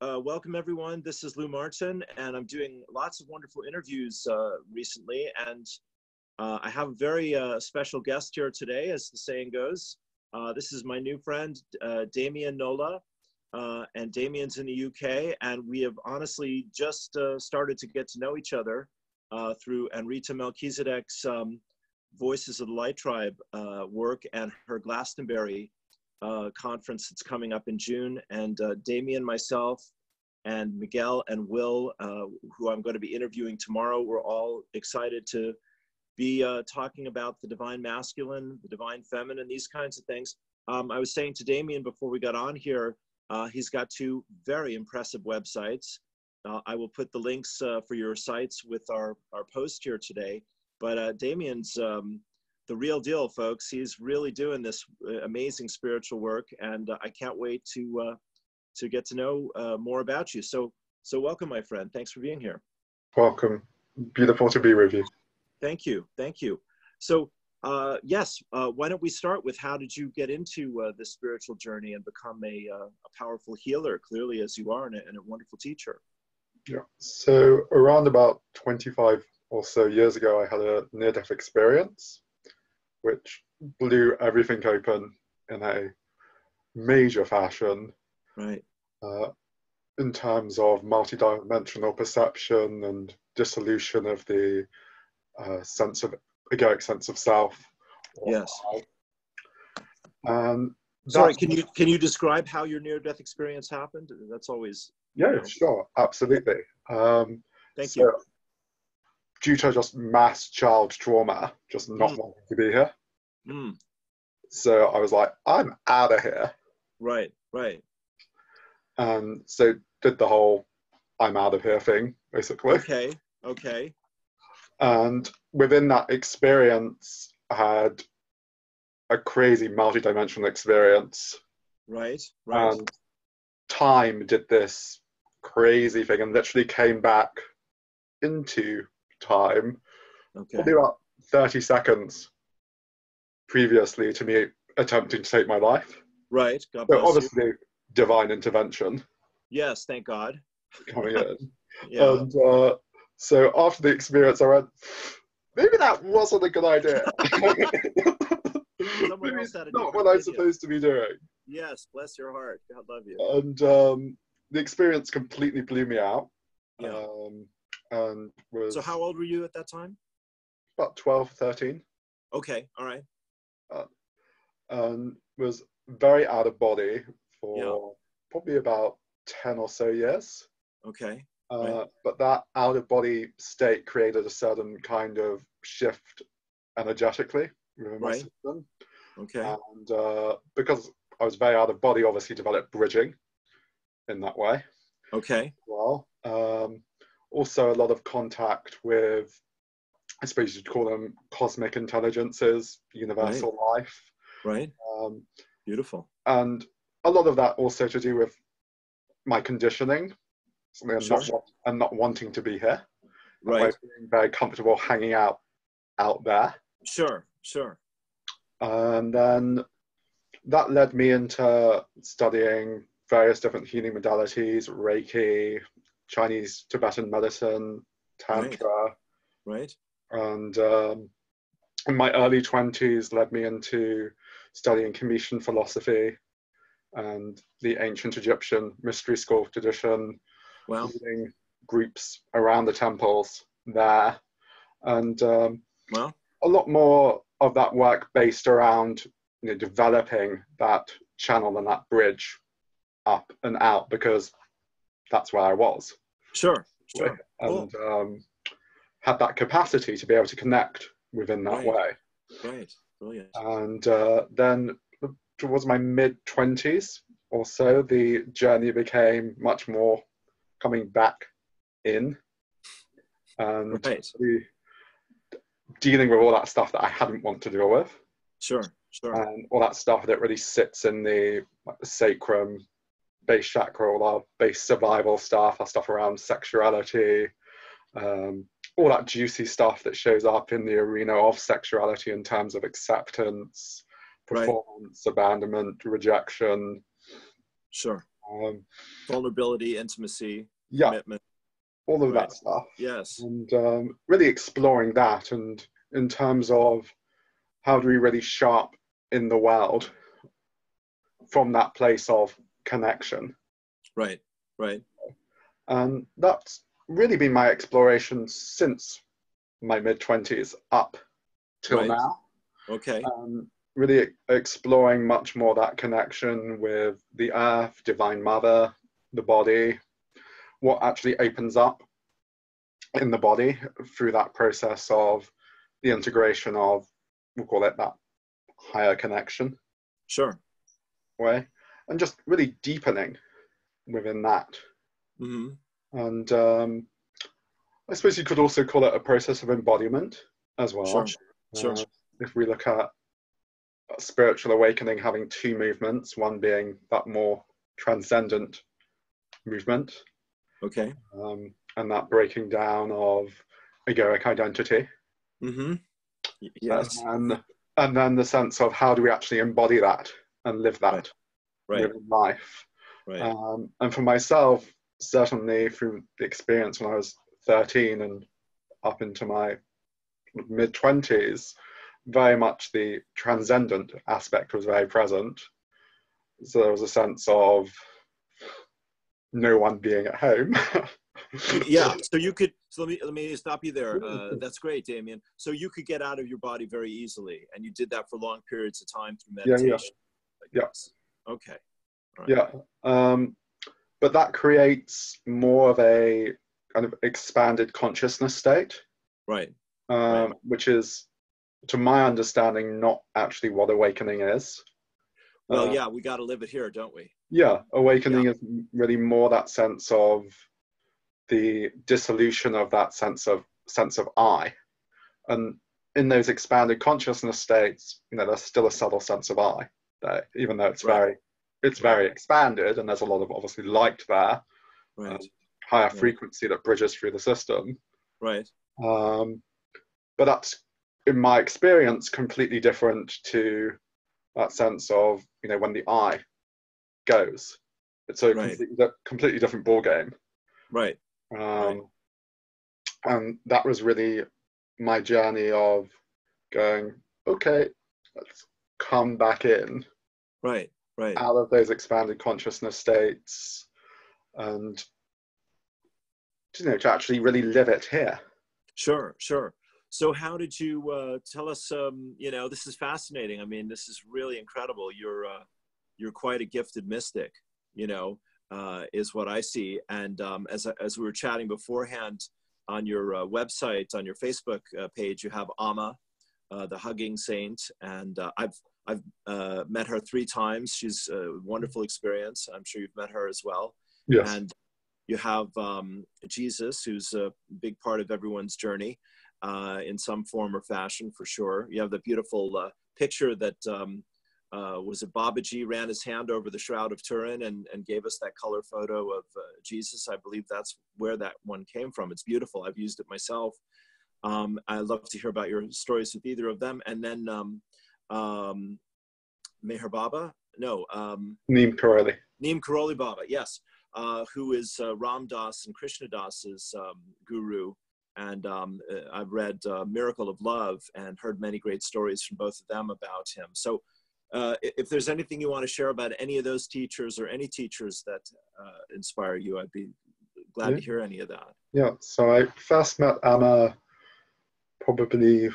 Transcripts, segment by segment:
Welcome everyone. This is Lou Martin, and I'm doing lots of wonderful interviews recently. And I have a very special guest here today, as the saying goes. This is my new friend, Damian Nola. And Damian's in the UK, and we have honestly just started to get to know each other through Enrita Melchizedek's Voices of the Light Tribe work and her Glastonbury conference that's coming up in June. And Damian, myself, and Miguel and Will, who I'm going to be interviewing tomorrow, we're all excited to be talking about the divine masculine, the divine feminine, these kinds of things. I was saying to Damian before we got on here, he's got two very impressive websites. I will put the links for your sites with our post here today. But Damian's the real deal, folks. He's really doing this amazing spiritual work, and I can't wait to get to know more about you. So welcome, my friend. Thanks for being here. Welcome. Beautiful to be with you. Thank you. Thank you. So yes, why don't we start with how did you get into this spiritual journey and become a powerful healer, clearly as you are, and a wonderful teacher? Yeah. So around about 25 or so years ago, I had a near-death experience, which blew everything open in a major fashion. Right. In terms of multidimensional perception and dissolution of the egoic sense of self. Yes. And sorry, can you describe how your near-death experience happened? That's always sure, absolutely. Thank you. Due to just mass child trauma, just not wanting to be here. So I was like, I'm out of here. Right. And so did the whole I'm out of here thing, basically. Okay. And within that experience, I had a crazy multi-dimensional experience. Right. And time did this crazy thing and literally came back into time. Probably about 30 seconds previously to me attempting to take my life. Right. God bless obviously, divine intervention. Yes, thank God. Coming in. Yeah. And so after the experience, I went, maybe that wasn't a good idea. Someone else had a not what I'm supposed to be doing. Yes, bless your heart. God love you. And the experience completely blew me out. Yeah. And was. So how old were you at that time? About 12, 13. Okay, all right. And was very out of body for probably about 10 or so years. Okay. But that out of body state created a certain kind of shift energetically within my system. Okay. And because I was very out of body, obviously developed bridging in that way. Okay. Well, also a lot of contact with, I suppose you'd call them cosmic intelligences, universal life. Right. Beautiful. And a lot of that also to do with my conditioning, and not wanting to be here. Right. Being very comfortable hanging out there. Sure. And then that led me into studying various different healing modalities, Reiki, Chinese Tibetan medicine, Tantra. Right. And in my early 20s led me into studying Comitian philosophy and the ancient Egyptian mystery school tradition, leading groups around the temples there. And a lot more of that work based around developing that channel and that bridge up and out, because that's where I was. Sure. And had that capacity to be able to connect within that way. Right. Brilliant. And then towards my mid-20s or so, the journey became much more coming back in and dealing with all that stuff that I hadn't want to deal with. Sure. And all that stuff that really sits in the sacrum, base chakra, all our base survival stuff, our stuff around sexuality, all that juicy stuff that shows up in the arena of sexuality in terms of acceptance, performance, abandonment, rejection. Sure. Um, Vulnerability, intimacy, yeah, commitment. all of Right. that stuff. Yes. And really exploring that, and in terms of how do we really show up in the world from that place of connection. Right. Right. And that's really been my exploration since my mid-20s up till Right. now. Okay. Really exploring much more that connection with the earth, divine mother, the body, what actually opens up in the body through that process of the integration of, we'll call it that higher connection Sure. way, and just really deepening within that. Mm-hmm. And I suppose you could also call it a process of embodiment as well. Sure. Sure. If we look at spiritual awakening having two movements, one being that more transcendent movement, Okay. and that breaking down of egoic identity. Mm-hmm. Yes. And then the sense of how do we actually embody that and live that Right. within life. Right. And for myself, certainly through the experience when I was 13 and up into my mid-20s, very much the transcendent aspect was very present. So there was a sense of no one being at home. Yeah. So you could. So let me stop you there. That's great, Damian. So you could get out of your body very easily, and you did that for long periods of time through meditation. Yeah. Okay. Right. Yeah. But that creates more of a kind of expanded consciousness state. Right. Which is, to my understanding, not actually what awakening is. Well, yeah, we got to live it here, don't we? Yeah, awakening is really more that sense of the dissolution of that sense of I, and in those expanded consciousness states, there's still a subtle sense of I there, even though it's very expanded, and there's a lot of obviously light there, higher frequency that bridges through the system. Right. But that's, in my experience, completely different to that sense of, when the I goes. It's a completely different ball game. Right. And that was really my journey of going, okay, let's come back in. Right. Out of those expanded consciousness states, and to actually really live it here. Sure. So how did you tell us? This is fascinating. I mean, this is really incredible. You're quite a gifted mystic. Is what I see. And as we were chatting beforehand, on your website, on your Facebook page, you have Amma, the hugging saint, and I've met her 3 times. She's a wonderful experience. I'm sure you've met her as well. Yes. And you have Jesus, who's a big part of everyone's journey in some form or fashion, for sure. You have the beautiful picture that was it Babaji ran his hand over the Shroud of Turin and gave us that color photo of Jesus. I believe that's where that one came from. It's beautiful. I've used it myself. I'd love to hear about your stories with either of them. And then Meher Baba? No. Neem Karoli Baba, yes. Who is Ram Das and Krishna Das's guru. And I've read Miracle of Love and heard many great stories from both of them about him. So if there's anything you want to share about any of those teachers or any teachers that inspire you, I'd be glad to hear any of that. Yeah, so I first met Anna probably,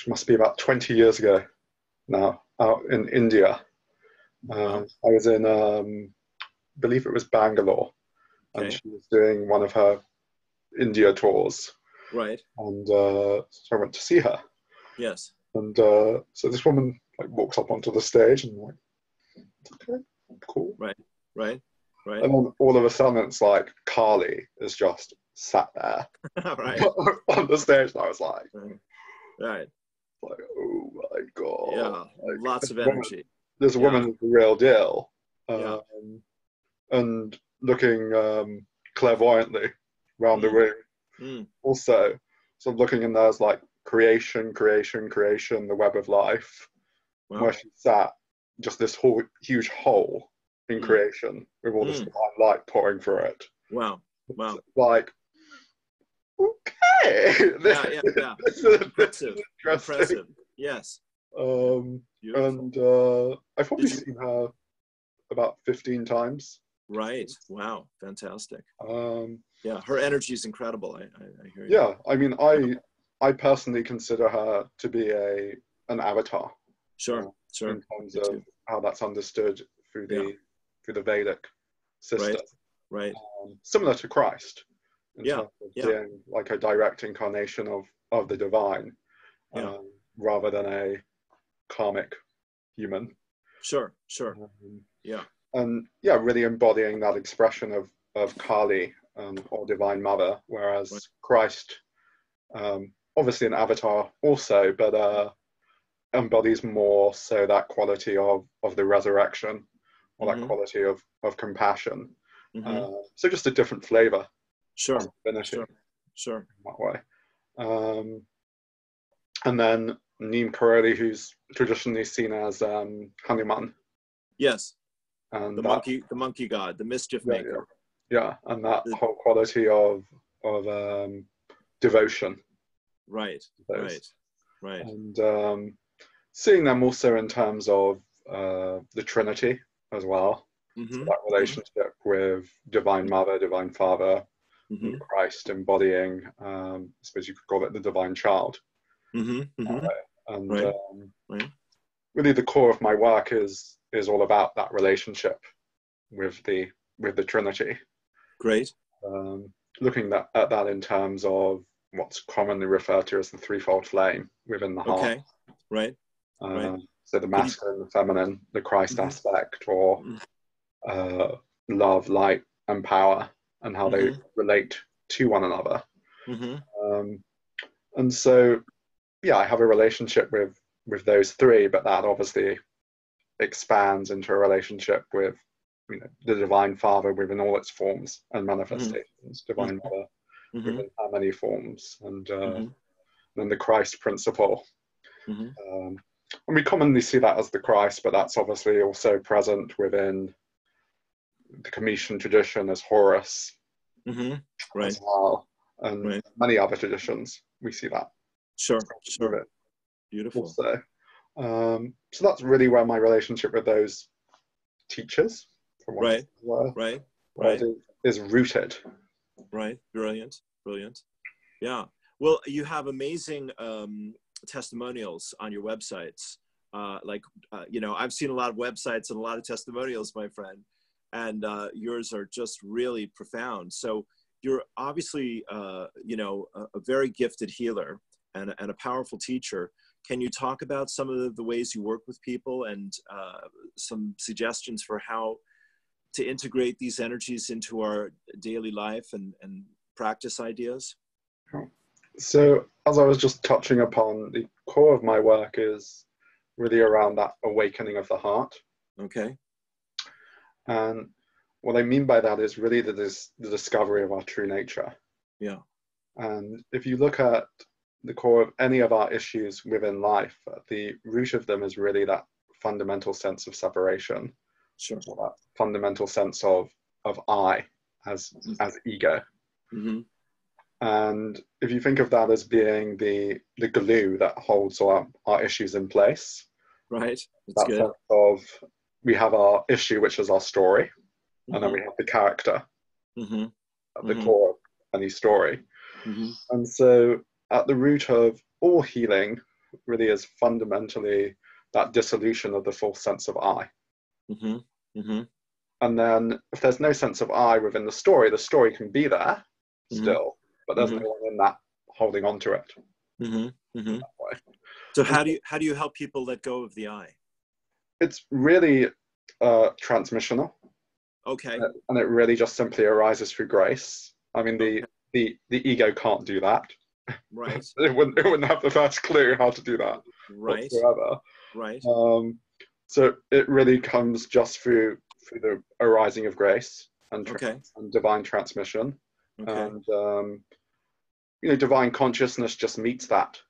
must be about 20 years ago now, out in India. I was in, I believe it was Bangalore, and she was doing one of her India tours. Right. And so I went to see her. Yes. And so this woman walks up onto the stage and okay, cool. Right. And then all of a sudden it's like Kali is just sat there on the stage, and I was like, right. Like, oh my God. Yeah, lots of energy. This woman is the real deal. And looking clairvoyantly around the room. Also, so looking in there as creation, the web of life. Where she sat, just this whole huge hole in creation with all this divine light pouring through it. Wow. Wow. It's like, okay. Yeah. Impressive. Yes. And I've probably seen her about 15 times. Right. Wow. Fantastic. Um, yeah, her energy is incredible. I hear you. Yeah, I mean, I personally consider her to be an avatar. Sure. In terms of how that's understood through the Vedic system. Right. Similar to Christ, in terms of being like a direct incarnation of the divine, rather than a karmic human. Sure. And yeah, really embodying that expression of Kali, or Divine Mother, whereas Christ, obviously an avatar also, but embodies more so that quality of the resurrection, or that quality of compassion. So just a different flavor. Sure. Of divinity. Sure. In that way. And then Neem Karoli, who's traditionally seen as Hanuman. Yes. And the monkey god, the mischief maker. Yeah, and that whole quality of devotion. Right. And seeing them also in terms of the Trinity as well. So that relationship with Divine Mother, Divine Father, and Christ embodying, I suppose you could call it the Divine Child. And really the core of my work is all about that relationship with the Trinity. Great. Looking at that in terms of what's commonly referred to as the threefold flame within the heart. Okay. Right. So the masculine, the feminine, the Christ aspect, or love, light, and power, and how they relate to one another. And so, yeah, I have a relationship with those three, but that obviously expands into a relationship with, the Divine Father within all its forms and manifestations, Divine Mother within how many forms, and then the Christ principle. And we commonly see that as the Christ, but that's obviously also present within the Comitian tradition as Horus as well, and many other traditions we see that. Sure. Beautiful. Also. So that's really where my relationship with those teachers, is rooted. Right. Brilliant. Yeah. Well, you have amazing testimonials on your websites. I've seen a lot of websites and a lot of testimonials, my friend, and yours are just really profound. So you're obviously, a very gifted healer and a powerful teacher. Can you talk about some of the ways you work with people, and some suggestions for how to integrate these energies into our daily life and practice ideas? So, as I was just touching upon, the core of my work is really around that awakening of the heart. Okay. And what I mean by that is really the discovery of our true nature. Yeah. And if you look at the core of any of our issues within life, the root of them is really that fundamental sense of separation. Sure. Or that fundamental sense of I as ego. And if you think of that as being the glue that holds our issues in place, right? That's good. Sense of, we have our issue, which is our story, and then we have the character at the core of any story. And so at the root of all healing really is fundamentally that dissolution of the false sense of I. And then if there's no sense of I within the story can be there still, but there's no one in that holding on to it. So how do you help people let go of the I? It's really transmissional. Okay. And it really just simply arises through grace. I mean, the ego can't do that. Right. It wouldn't have the first clue how to do that. Right. Whatsoever. Right. So it really comes just through the arising of grace and divine transmission. And divine consciousness just meets that.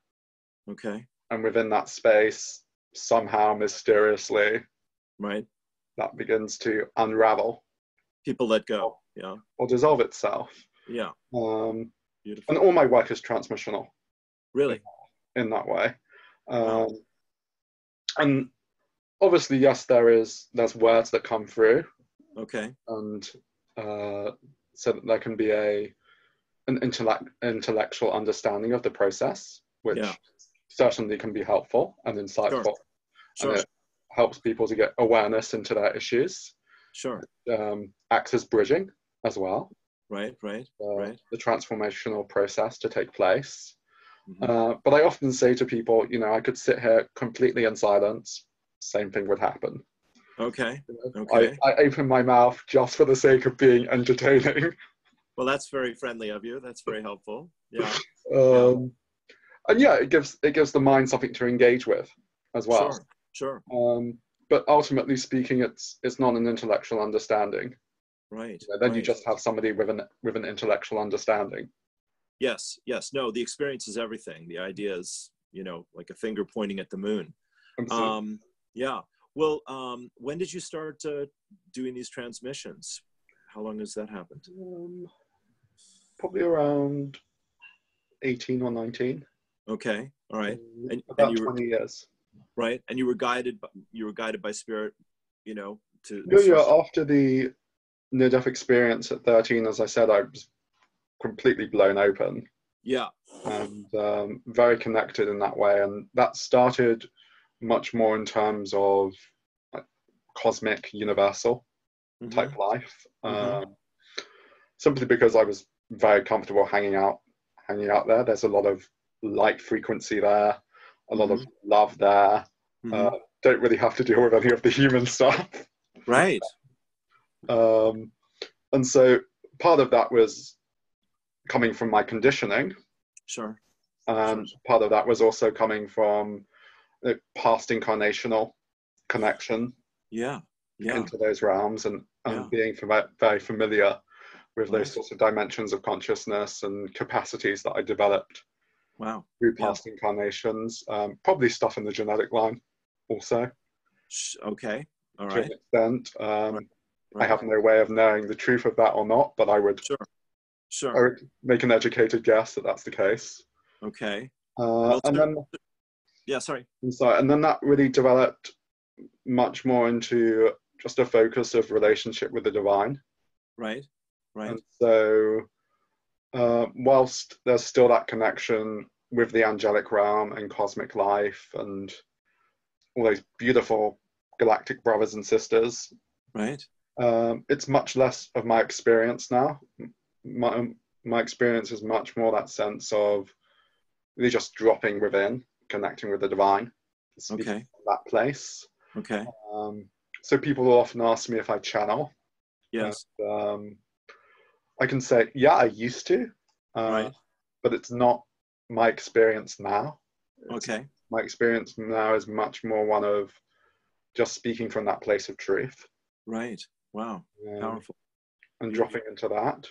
Okay. And within that space, somehow mysteriously, right, that begins to unravel. People let go. Yeah. Or dissolve itself. Yeah. And Beautiful. all my work is transmissional. Really? In that way. Wow. And obviously, yes, there's words that come through. Okay. And so that there can be an intellectual understanding of the process, which certainly can be helpful and insightful. Sure. Sure. And it helps people to get awareness into their issues. Sure. Acts as bridging as well. Right. Right. The transformational process to take place. Mm-hmm. But I often say to people, I could sit here completely in silence, same thing would happen. Okay. Okay. I open my mouth just for the sake of being entertaining. Well, that's very friendly of you. That's very helpful. Yeah. And yeah, it gives the mind something to engage with as well. Sure. But ultimately speaking, it's not an intellectual understanding. Right. Then you just have somebody with an intellectual understanding. Yes. No, the experience is everything. The idea is, like a finger pointing at the moon. Yeah. Well, when did you start doing these transmissions? How long has that happened? Probably around 18 or 19. Okay. All right. About 20 years. Right. And you were guided by spirit, to. After the near-death experience at 13, as I said, I was completely blown open. Yeah. And very connected in that way. And that started much more in terms of like, cosmic, universal type life. Simply because I was very comfortable hanging out there. There's a lot of light frequency there, a lot of love there. Don't really have to deal with any of the human stuff. Right. And so part of that was coming from my conditioning. Sure. And part of that was also coming from the past incarnational connection into those realms and being very familiar with those sorts of dimensions of consciousness and capacities that I developed through past incarnations. Probably stuff in the genetic line also. Okay. All right. To an extent. I have no way of knowing the truth of that or not, but I would I would make an educated guess that that's the case. Okay. And then sorry. And then that really developed much more into just a focus of relationship with the divine. Right. And so whilst there's still that connection with the angelic realm and cosmic life and all those beautiful galactic brothers and sisters, it's much less of my experience now. My experience is much more that sense of really just dropping within, connecting with the divine, speaking from that place. Okay. So people will often ask me if I channel. Yes. And, I can say, yeah, I used to, but it's not my experience now. My experience now is much more one of just speaking from that place of truth. Right. Wow. Powerful. And dropping into that.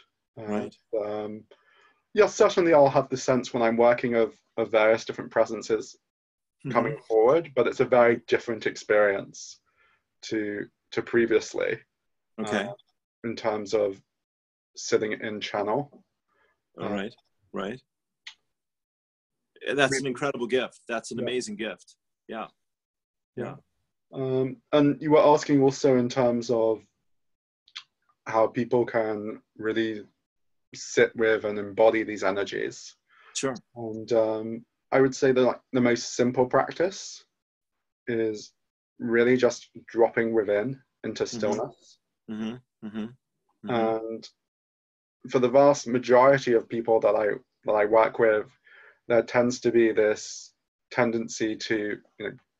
Certainly I'll have the sense when I'm working of various different presences coming forward, but it's a very different experience to previously. In terms of sitting in channel. All right. That's an incredible gift. That's an amazing gift. Yeah. And you were asking also in terms of how people can really sit with and embody these energies. Sure. And I would say that the most simple practice is really just dropping within into stillness. And for the vast majority of people that I work with, there tends to be this tendency to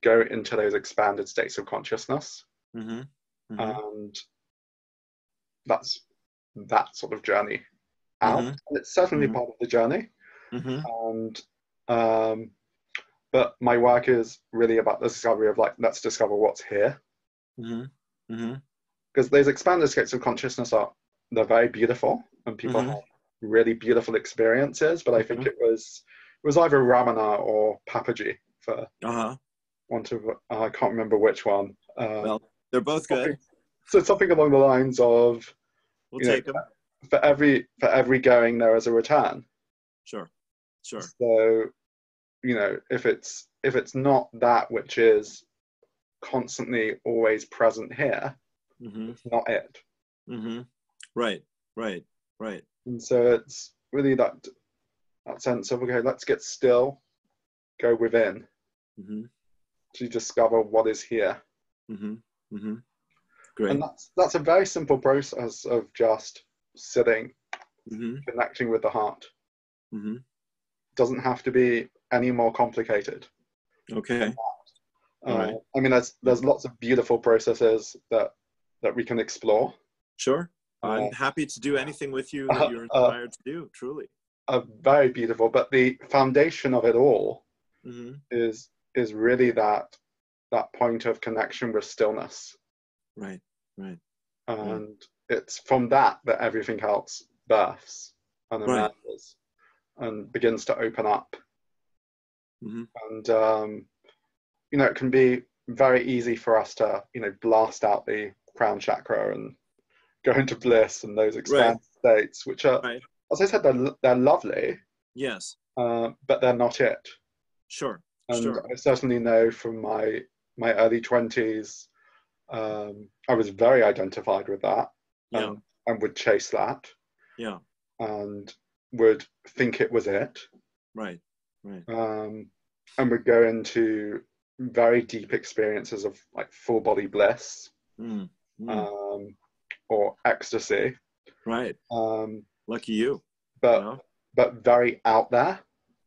go into those expanded states of consciousness. And that's that sort of journey out. And it's certainly part of the journey. And but my work is really about the discovery of let's discover what's here. Because those expanded states of consciousness they're very beautiful and people have really beautiful experiences, but I think it was either Ramana or Papaji for want of I can't remember which one. Well, they're both good. So something along the lines of, We'll you know, take them. for every going there is a return. Sure. Sure. So, you know, if it's not that which is constantly always present here, it's not it. Right. Right. Right. And so it's really that sense of, okay, let's get still, go within to discover what is here. Great. And that's a very simple process of just sitting, connecting with the heart. Doesn't have to be any more complicated. Okay. All right. I mean, there's lots of beautiful processes that we can explore. Sure. I'm happy to do anything with you that you're inspired to do, truly. Very beautiful, but the foundation of it all is really that point of connection with stillness. Right. Right. And it's from that everything else births and emerges and begins to open up. And you know, it can be very easy for us to, you know, blast out the crown chakra and go into bliss and those expanded states, which are, as I said, they're lovely. Yes. But they're not it. Sure. And I certainly know from my early 20s, I was very identified with that, and would chase that, and would think it was it, right, and would go into very deep experiences of like full body bliss, or ecstasy, right. Lucky you. But very out there,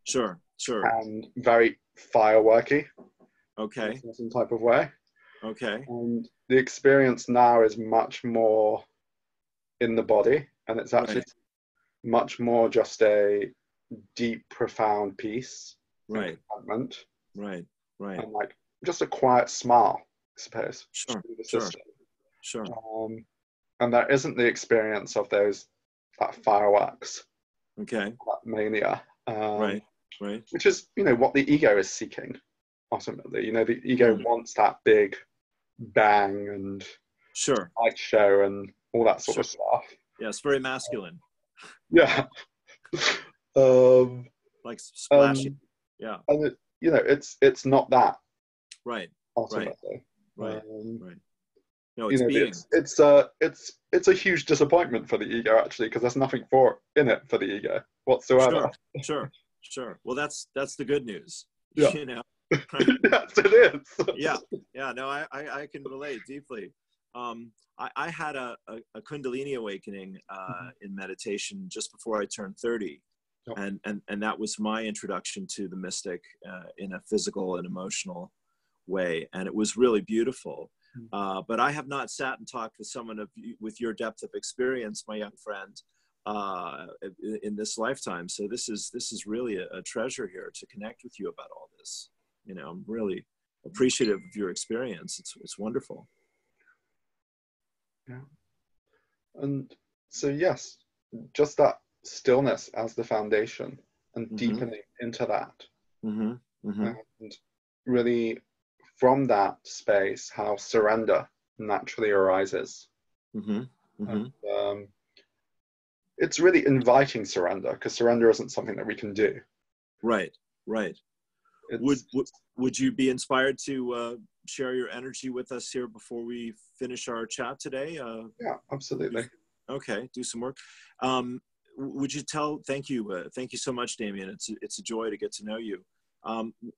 sure, and very fireworky, okay, in a certain type of way. Okay. And the experience now is much more in the body, and it's actually much more just a deep, profound peace, right, contentment, right, and like just a quiet smile, I suppose. Sure, through the system. Sure. And there isn't the experience of that fireworks, okay, that mania, right, which is, you know, what the ego is seeking. Ultimately, you know, the ego wants that big bang and light show and all that sort of stuff. Yeah, it's very masculine. Yeah. Like splashy. Yeah. And it, you know, it's not that. Right. Ultimately. Right. No, it's you know, being. It's a huge disappointment for the ego, actually, because there's nothing in it for the ego whatsoever. Sure. Well, that's the good news. Yeah. You know. Yes, it is. Yeah. No, I can relate deeply. I had a Kundalini awakening in meditation just before I turned 30, and that was my introduction to the mystic in a physical and emotional way, and it was really beautiful. But I have not sat and talked with someone with your depth of experience, my young friend, in this lifetime. So this is really a treasure here to connect with you about all this. You know, I'm really appreciative of your experience. It's wonderful. Yeah. And so, yes, just that stillness as the foundation and deepening into that. And really, from that space, how surrender naturally arises. And, it's really inviting surrender, because surrender isn't something that we can do. Right. Would you be inspired to share your energy with us here before we finish our chat today? Yeah, absolutely. Okay, do some work. Would you thank you so much, Damian. It's a joy to get to know you.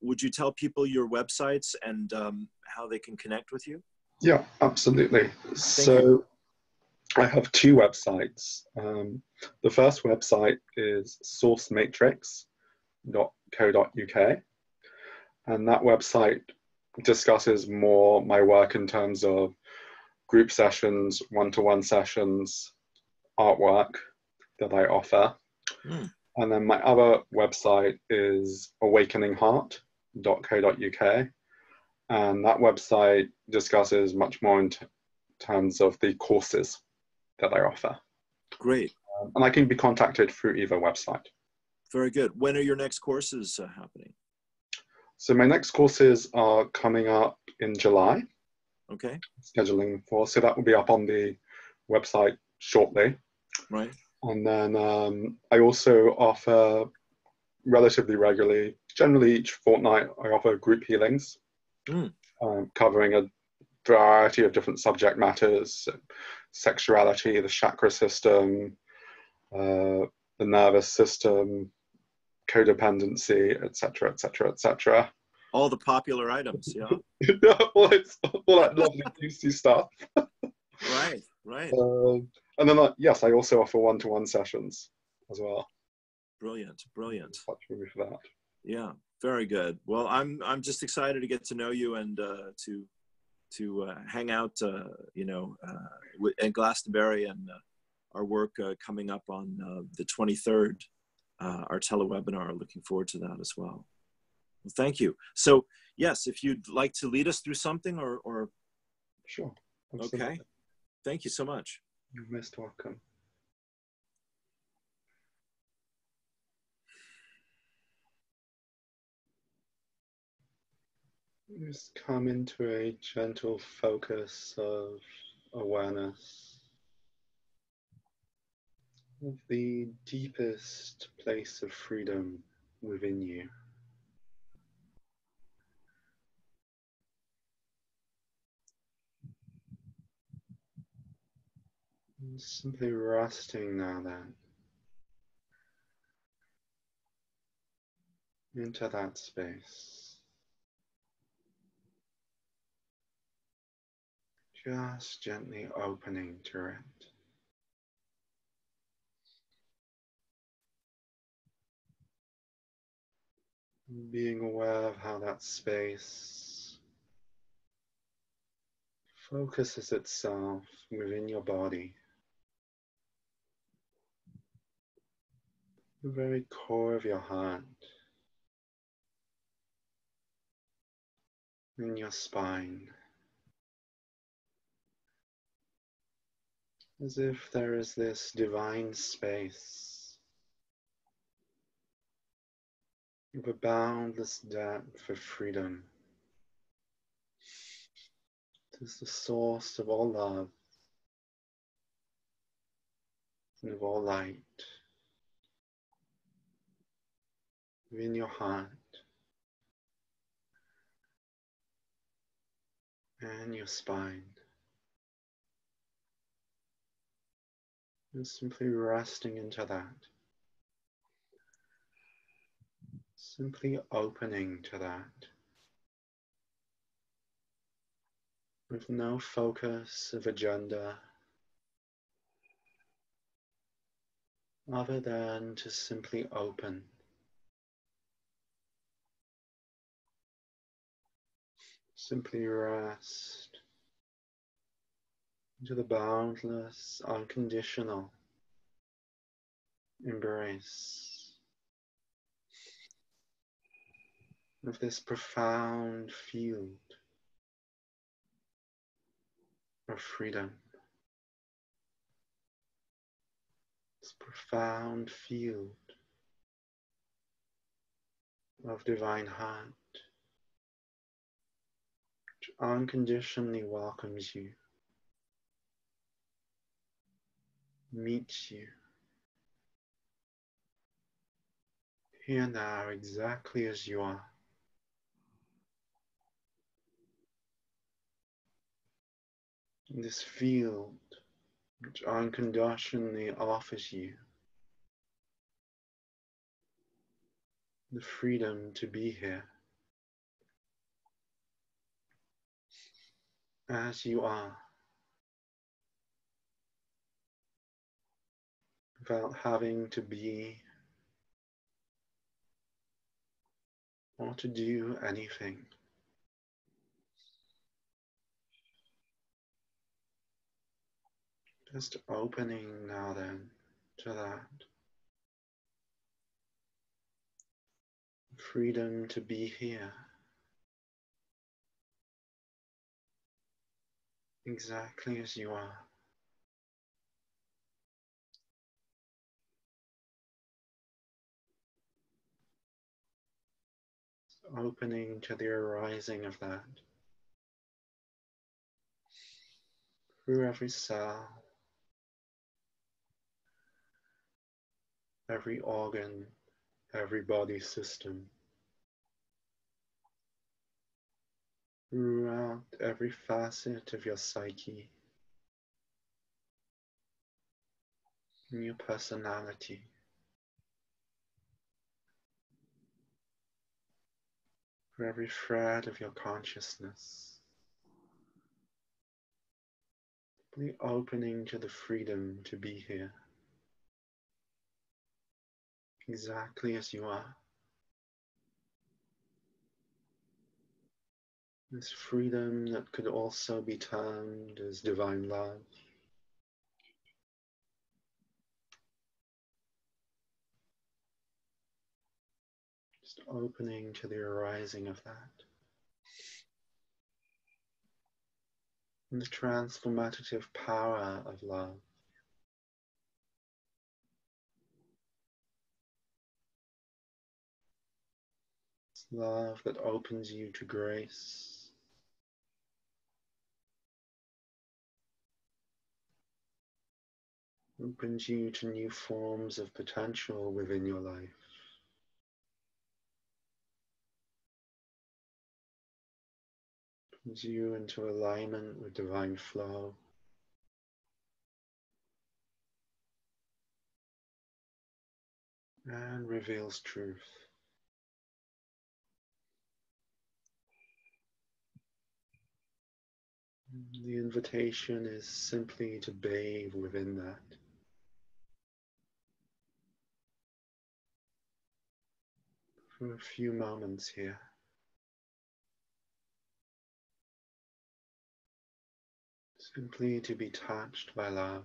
Would you tell people your websites and how they can connect with you? Yeah, absolutely. Thank you. I have two websites. The first website is sourcematrix.co.uk. And that website discusses more my work in terms of group sessions, one-to-one sessions, artwork that I offer. And then my other website is awakeningheart.co.uk. And that website discusses much more in terms of the courses that I offer. Great. And I can be contacted through either website. Very good. When are your next courses happening? So my next courses are coming up in July. Okay. scheduling for. So that will be up on the website shortly. Right. And then I also offer relatively regularly, generally each fortnight, I offer group healings, covering a variety of different subject matters: sexuality, the chakra system, the nervous system, codependency, etc., etc., etc. All the popular items, yeah. all that lovely, juicy stuff. Right, right. And then, yes, I also offer one-to-one sessions as well. Brilliant, brilliant. Touch with me for that. Yeah, very good. Well, I'm just excited to get to know you and to hang out, in Glastonbury, and our work coming up on the 23rd, our telewebinar. Looking forward to that as well. Well, thank you. So, yes, if you'd like to lead us through something, or Sure. Absolutely. Okay. Thank you so much. You're most welcome. Just come into a gentle focus of awareness of the deepest place of freedom within you. And simply resting now then into that space. Just gently opening to it. Being aware of how that space focuses itself within your body, the very core of your heart, in your spine, as if there is this divine space of a boundless depth of freedom. It is the source of all love and of all light within your heart and your spine. And simply resting into that. Simply opening to that. With no focus of agenda other than to simply open. Simply rest into the boundless, unconditional embrace of this profound field of freedom, this profound field of divine heart, which unconditionally welcomes you, meets you here now exactly as you are. In this field which unconditionally offers you the freedom to be here as you are, without having to be or to do anything. Just opening now then to that. Freedom to be here. Exactly as you are. Opening to the arising of that. through every cell, every organ, every body system, throughout every facet of your psyche and your personality. For every thread of your consciousness, the opening to the freedom to be here, exactly as you are. This freedom that could also be termed as divine love. Just opening to the arising of that. And the transformative power of love. It's love that opens you to grace. Opens you to new forms of potential within your life. Brings you into alignment with divine flow. And reveals truth. The invitation is simply to bathe within that. For a few moments here. Simply to be touched by love.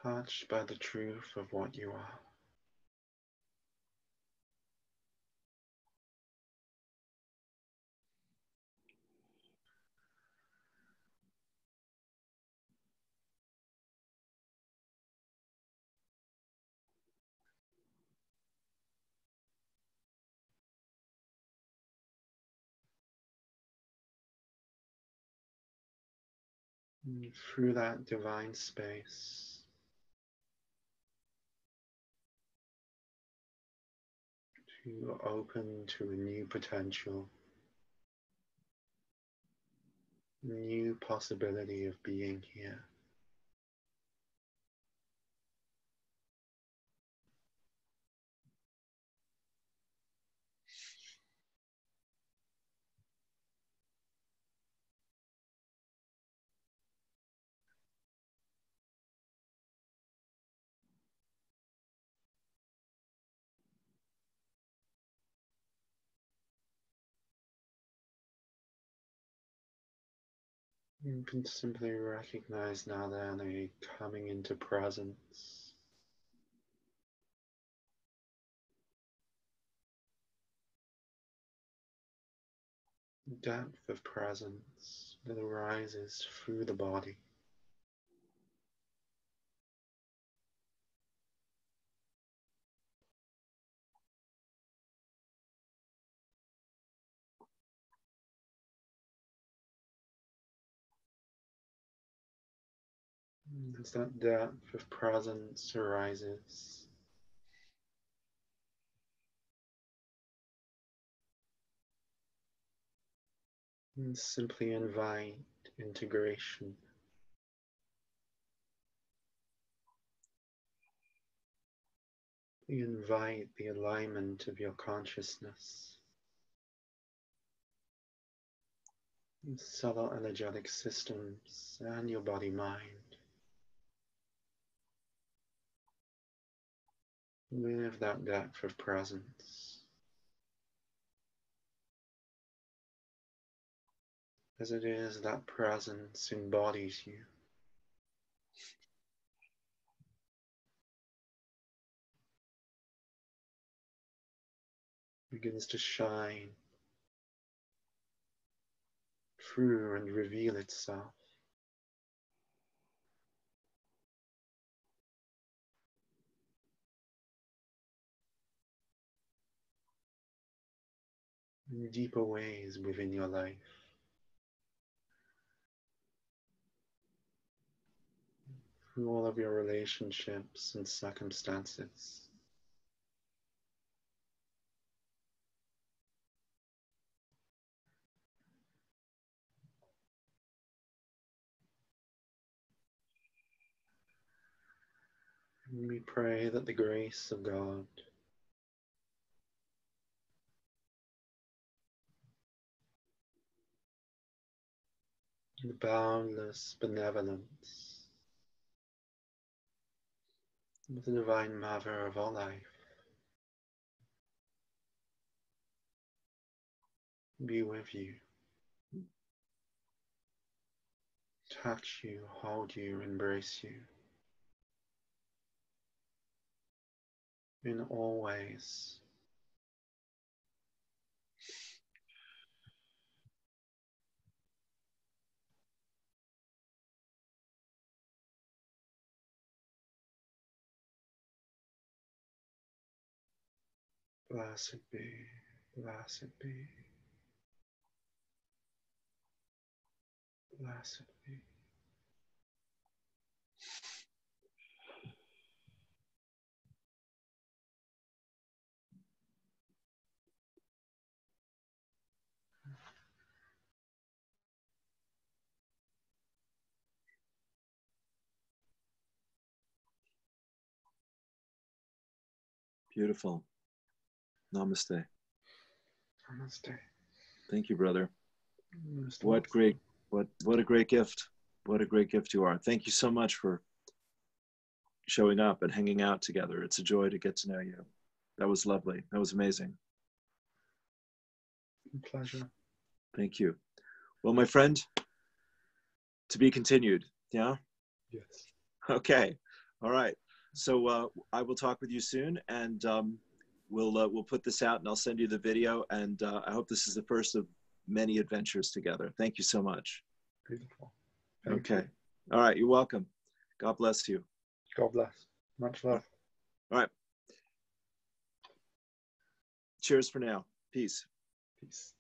Touched by the truth of what you are. And through that divine space, to open to a new potential, a new possibility of being here. You can simply recognize now then a coming into presence. Depth of presence that arises through the body. As that depth of presence arises, and simply invite integration. You invite the alignment of your consciousness, your subtle energetic systems, and your body-mind with that depth of presence. As it is, that presence embodies you. Begins to shine through and reveal itself. in deeper ways within your life. Through all of your relationships and circumstances. And we pray that the grace of God, the boundless benevolence of the Divine Mother of all life, be with you, touch you, hold you, embrace you in all ways. Blessed be, blessed be, blessed be. Beautiful. Namaste. Namaste. Thank you, brother. Namaste. What a great gift. What a great gift you are. Thank you so much for showing up and hanging out together. It's a joy to get to know you. That was lovely. That was amazing. Pleasure. Thank you. Well, my friend, to be continued. Yeah? Yes. Okay. All right. So I will talk with you soon, and we'll put this out, and I'll send you the video. And I hope this is the first of many adventures together. Thank you so much. Beautiful. Okay. You. All right. You're welcome. God bless you. God bless. Much love. All right. Cheers for now. Peace. Peace.